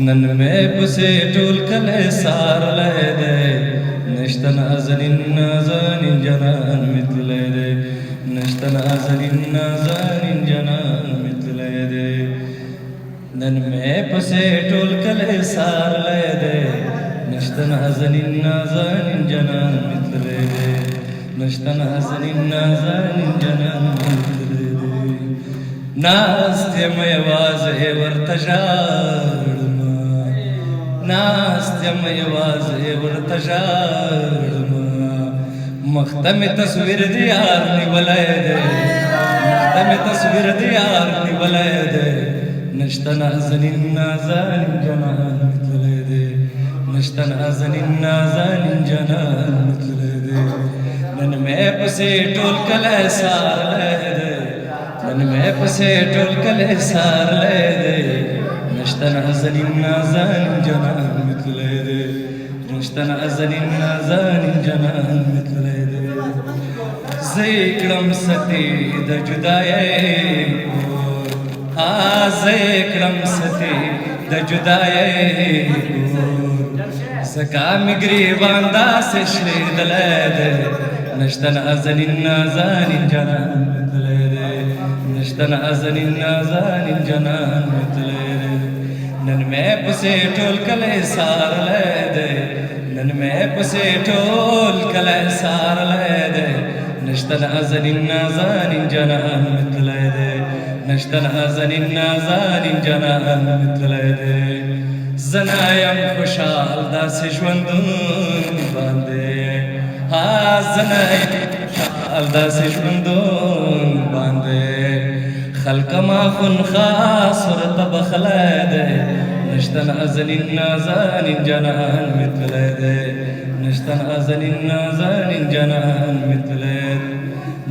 نن مې پسې ټول کله سارلی دی نشته نازنین نازنین جنان مې تللی دی نشته نازنین نازنین جنان مې تللی دی نن مې پسې ټول کله سارلی دی نشته نازنین نازنین جنان مې تللی دی نشته نازنین نازنین جنان مې تللی دی ناست یم یوازې ورته ژاړمه ناست یم یوازې ورته ژاړمه مخ ته مې تصویر د یار نیولی دی مخ ته مې تصویر د یار نیولی دی نشته نازنین نازنین جنان مې تللی دی نشته نازنین نازنین جنان مې تللی دی نن مې پسې ټول کلی سارلی دی نن مې پسې ټول کلی سارلی دی نشته نازنین نازنین جنان مې تللی دی نشته نازنین نازنین جنان مې تللی دی زه یې کړم ستې د جدایۍ کور زه یې کړم ستې د جدایۍ کور ځکه مې ګریوان داسې شلېدلی دی نشته نازنین نازنین جنان مې تللی دی نشته نازنین نازنین جنان مې تللی دی نن مې پسې ټول کلی سارلی دی نن مې پسې ټول کلی سارلی دی نشته نازنین نازنین جنان مې تللی دی نشته نازنین نازنین جنان مې تللی دی زه نه یم خوشحال داسې ژوندون باندې زه نه یم خوشحال داسې ژوندون باندې خلق ما خونخواه ورته بخلی دی نشته نازنین نازنین جنان مې تللی دی نشته نازنین نازنین جنان مې تللی دی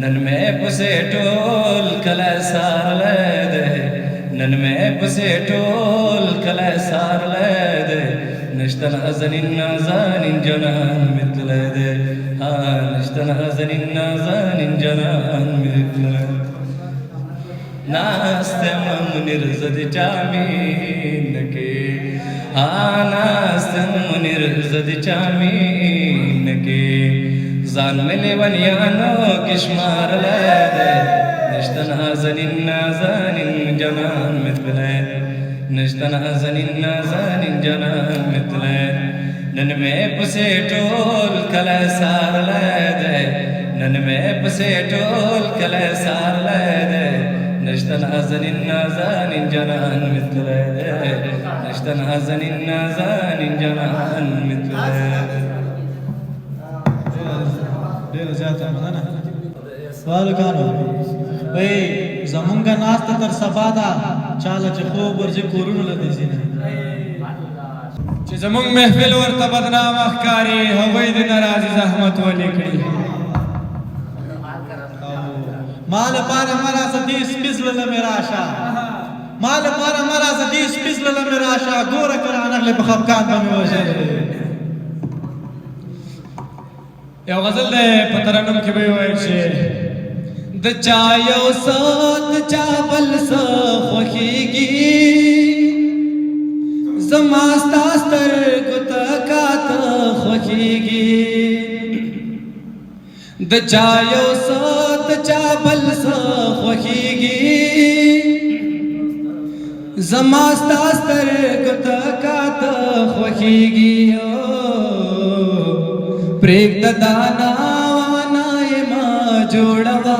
نن مې پسې ټول کلی سارلی دی نن مې پسې ټول کلی سارلی دی نشته نازنین نازنین جنان مې تللی دی نشته نازنین نازنین جنان مې تللی دی ناست یم منیر زه د چا مینه کې ناست یم منیر زه د چا مینه کې ځان مې لیونیانو کې شمارلی دی نشته نازنین نازنین جنان مې تللی دی نشته نازنین نازنین جنان مې تللی دی نن مې پسې ټول کلی سارلی دی نن مې پسې ټول کلی سارلی دی نشته نازنین نازنین جنان مې تللی دی نشته نازنین نازنین جنان مې تللی دی ډېره زیاته مننه والکانو وایي زمونږ ناسته تر سبا ده چاله چې خوب ورځي کورونو له دې ځي چې زمونږ محفل ورته بدنامه ښکاري هغوی د ناراضي زحمت ولې کړي مال پاره مرا سدی سپیز لله میراشا مال پاره مرا سدی سپیز لله میراشا ګوره کړه نغله په خفقان باندې وژل یو غزل دی په ترنم کې به وایي چې د چا یو څه د چا بل څه خوښېږي زما ستا سترګو ته کاته خوښېږي د چا یو څه د چا بل څه خوښېږي زما ستا سترګو ته کاته خوښېږي پرېږده دا ناوانه یې مه جوړوه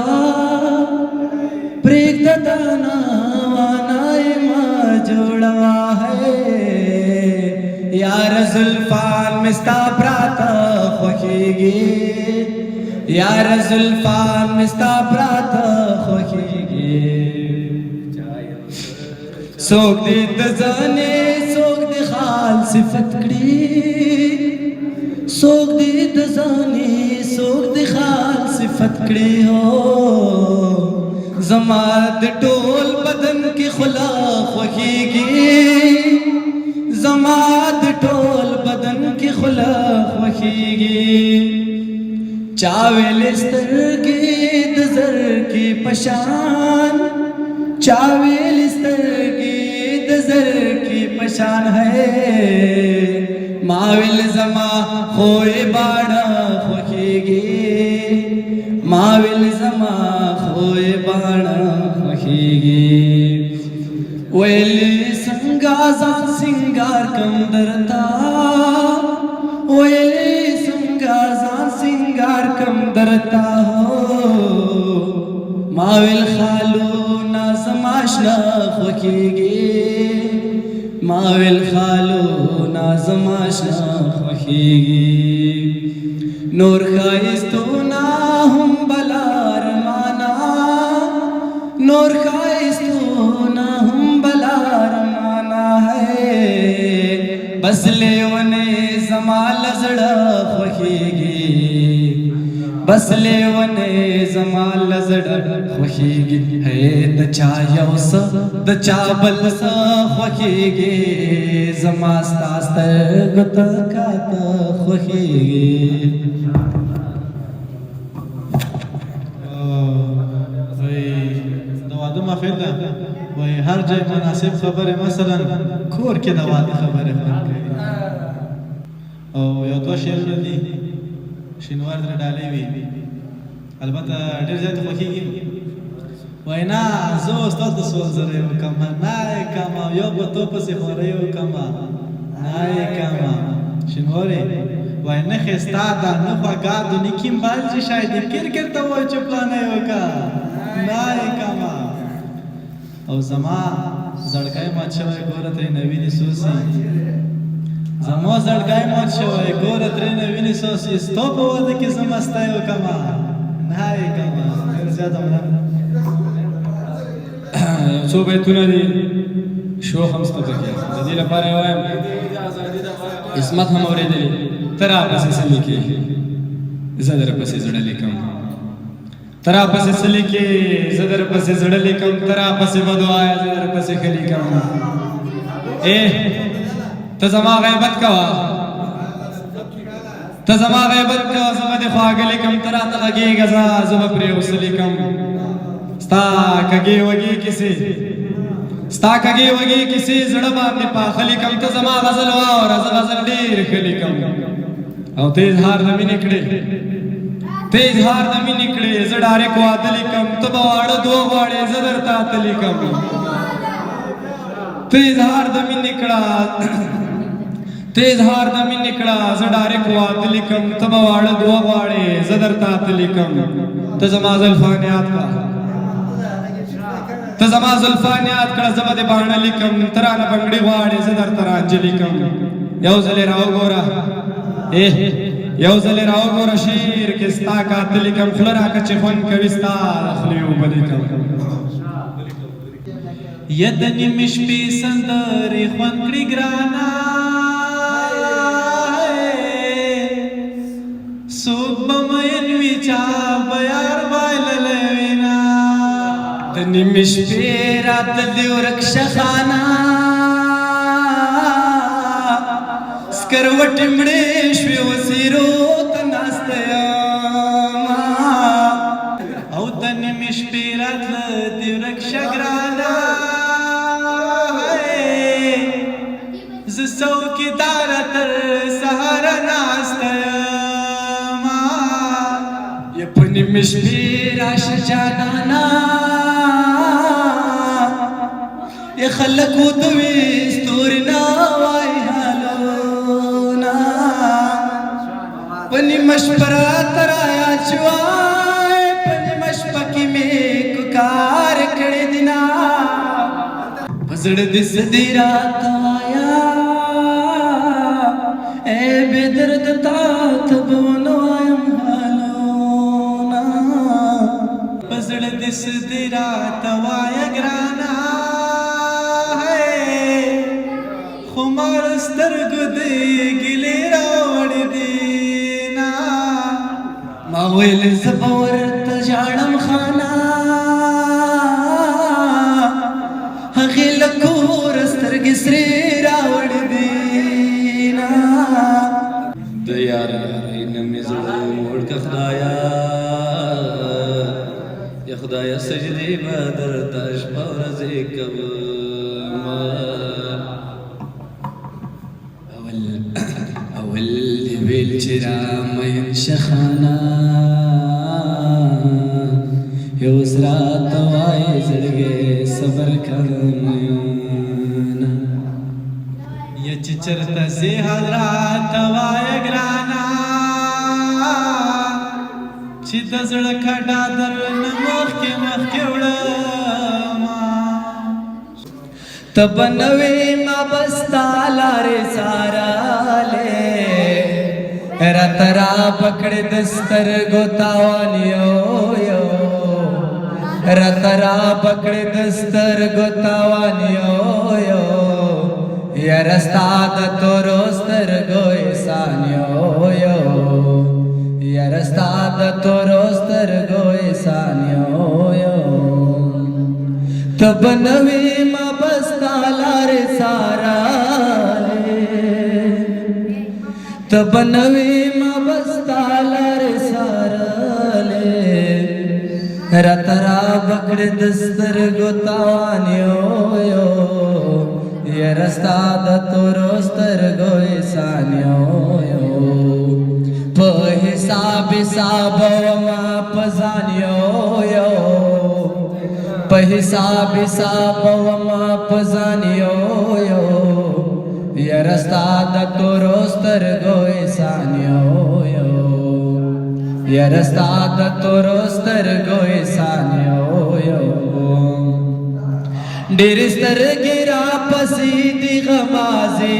پرېږده دا ناوانه یې مه جوړوه یار زلفان مې ستا پراته خوښېږي یار زلفان مې ستا پراته خوښېږي څوک دې د ځانې څوک دې خال صفت کړي څوک دې د ځانې څوک دې خال صفت کړي زما د ټول بدن کې خلا خوښېږي زما د ټول بدن کې خلا خوښېږي چا ویل سترګې د زر کې پشان چا ویل سترګې د زر کې परेशान है माविल जमा खोए बाड़ा खोखेगी माविल जमा खोए बाड़ा खोखेगी वेली संगाजा सिंगार कम दरता वेली संगाजा सिंगार कम दरता हो माविल खालू ना समाशना खोखेगी माविल खालू ना समाशना खोखेगी नूर खाइस्तो ना हम बलार माना नूर खाइस्तो ना हम बलार माना है बस ले वने जमाल जड़ा खोखेगी बस ले वने जमाल जड़ा खोखेगी है दचा यौस दचा बलस खोखेगी जमास्तास्त गत कात खोखेगी वही हर जय मुनासिब खबर है मसलन खोर के दवात खबर है او یو دوه شعرونه دي شینوار در ډالۍ وي البته ډېر زیات خوښېږي وایي نه زه استاد د سوال زره وکړم نه یې کړم یو به تو پسې خوری وکړم نه یې کړم شینوارې وایي نه ښایسته ده نه خوږه ده نه کیمبال چې شاید یې کرکر ته وایي چې پلانه یې وکړه نه یې کړم او زما زړګی مات شوی ګوره ترې نه وینې سوسي زما زړګی مات شوی ګوره ترې نه وینې سوسي ستا په واده کې زه مستی وکړمه نه یې کړمه ډېر زیات یو څو بیتونه دي شوق هم سته پکې د دې لپاره یې وایم عصمت هم اورېدلې ته راپسې څه لیکې زه درپسې زړه لیکم ته راپسې څه لیکې زه درپسې زړه لیکم ته راپسې بد وایه زه درپسې ښه لیکم ته زما غیبت کوه ته زما غیبت کوه زه به دې خواږه لیکم ته راته غږېږه زه به پرې اوسه لیکم ستا کږې وږې کیسې ستا کږې وږې کیسې زړه باندې پاخه لیکم ته زما غزل واوره زه غزل ډېر ښه لیکم او ته اظهار د مینې کړې ته اظهار د مینې کړې زه ډارېک واده لیکم ته به واړه دوه غواړې زه درته اته لیکم ته اظهار د مینې کړه ته اظهار د مینې کړه زه ډارېک واده لیکم ته به واړه دوه غواړې زه درته اته لیکم ته زما زلفان یاد کړه ته زما زلفان یاد کړه زه به دې باڼه لیکم ته رانه بنګړي غواړې زه درته رانجه لیکم یو ځلې راوګوره یو ځلې راوګوره شعر کې ستا کاته لیکم خوله راکړه چې خوند کوي ستا د خولې اوبه لیکم یا د نیمې شپې سندرې خوند کړي ګرانه څوک به مین وي چا به یار بایللی وینا د نیمې شپې راتللې ورک شه خانه سکروټې مړې شوې وزیرو ته ناسته یمه او د نیمې شپې راتله دې ورک شه ګرانه زه څوکیداره تر سهاره ناسته یمه یا په نیمې شپې راشه جانانه یا خلک ودوي ستوري نه وایي حالونه په نیمه شپه راته رایاد شوی په نیمه شپه کې مې کوکار کړی دي نه په زړه دې څه دي راته وایه ای بې درده تا ته به ونه وایم حالونه په زړه دې څه دي راته وایه ګرانه خمار سترګو دې ګیلې راوړې دي نه ما ویل زه به ورته ژاړم خانه هغې له کوره سترګې سرې راوړې دي نه د یار یارۍ نه مې زړه موړ که خدایه یا خدایه سجدې به درته شپه ورځې کومه ولې ویل چې رامین شخانه یو اوس راته وایې زړګی صبر کړه یا چې چرته ځې حضرات وایه ګرانه چې د زړه کډه درنه مخکې وړمه ته به نه وې ما به ستا لارې څارلې راته راپکړې د سترګو تاوان یو راته راپکړې د سترګو تاوان یو یاره ستا د تورو سترګو احسان یو یاره ستا د تورو سترګو احسان یو ته به نه وې ما به ستا لارې څارلې ته به نه وې ما به ستا لارې څارلې راته راپکړې د سترګو تاوان یو یاره ستا د تورو سترګو احسان یو په حساب وما په ځان یو په حساب وما په ځان یو یاره ستا د تورو سترګو احسان یو یاره ستا د تورو سترګو احسان یو ډېر سترګې راپسې دي غمازې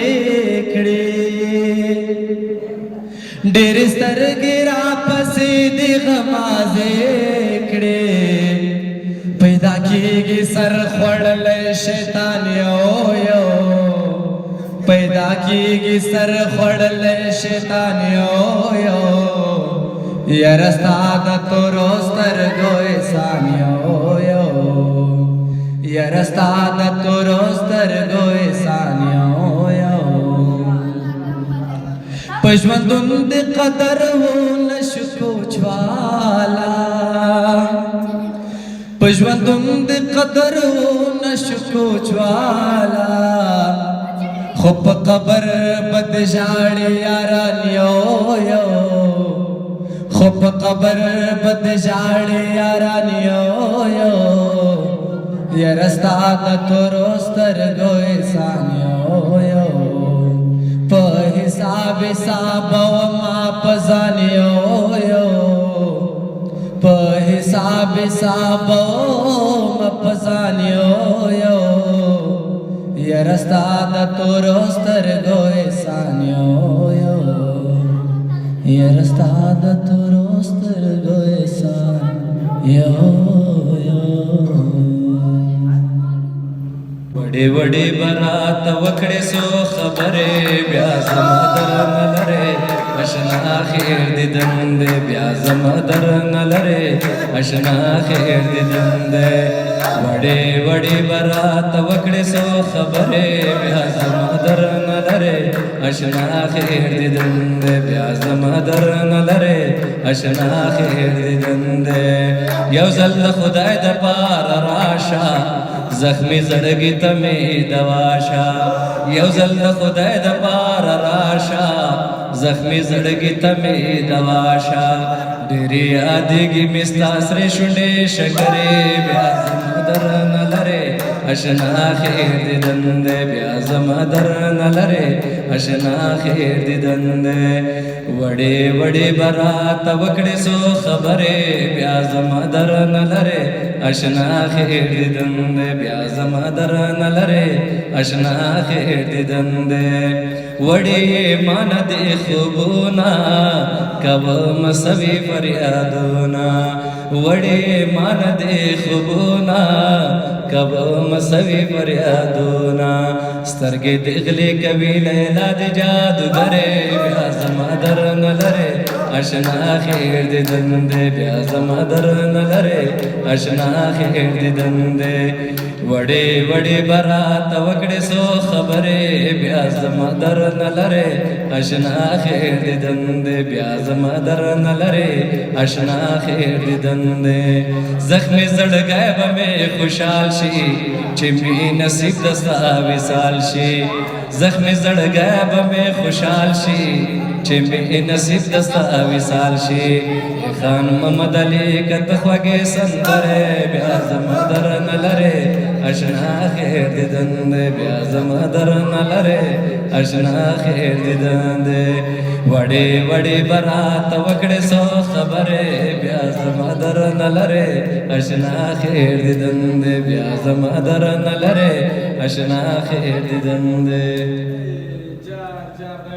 کړې ډېر سترګې راپسې دي غمازې کړې پیدا کېږي سر خوړلی شیطان یو پیدا کېږي سر خوړلی شیطان یو یاره ستا د تورو سترګو احسان یو یاره ستا د تورو سترګو احسان یو په ژوندون د قدر ونشو کوچوالا په ژوندون د قدر ونشو کوچوالا خو په قبر بد ژاړي یاران یو خو په قبر بد ژاړي یاران یو یاره ستا د تورو سترګو احسان یو په حساب وما په ځان یو په حساب وما په ځان یو یاره ستا د تورو سترګو احسان یو یاره ستا د تورو سترګو احسان یو وړې وړې برات وکړې سو خبرې بیا زما درنه لرې اشنا خیر دې دندې بیا زما درنه لرې اشنا خیر دې دندې وړې وړې برات وکړې سو خبرې بیا زما درنه لرې اشنا خیر دې دندې بیا زما درنه لرې اشنا خیر دې دندې یو ځل خدای د پاره راشه زخمی زړګي ته مې دواشه یو ځل خدای د پاره راشه زخمی زړګي ته مې دواشه ډېرې یادېږي مې ستا سرې شونډې شکرې بیا زما درنه لرې اشنا خیر دې دندې بیا زما درنه لرې اشنا خیر دې دندې وړې وړې برات وکړې سو خبرې بیا زما درنه لرې اشنا خیر دې دندې بیا زما درنه لرې اشنا خیر دې دندې وړې مان دې خوبونه کوم سوي فریادونه وړې مان دې خوبونه کوم سوي فریادونه سترګې دې غلې کوي لیلا دې جادوګرې بیا زما درنه لرې اشنا خیر دې دندې بیا زما درنه لرې اشنا خیر دې دندې وړې وړې برات وکړې سو خبرې بیا زما در نه لرې اشنا خیر دیدن دې بیا زما در نه لرې اشنا خیر دیدن دې زخمي زړګی به مې خوشحال شي چې می نصیب دستا وصال شي زخمي زړګی به مې خوشحال شي چې می نصیب دستا وصال شي خان محمد علي کته خوږې سندره بیا زما در نه لرې اشنا خیر دیدن دې بیا زما در نه لرې اشنا خیر دیدن دې وړې وړې برات وکړې سو خبرې بیا زما در نه لرې اشنا خیر دیدن دې بیا زما در نه لرې اشنا خیر دیدن دې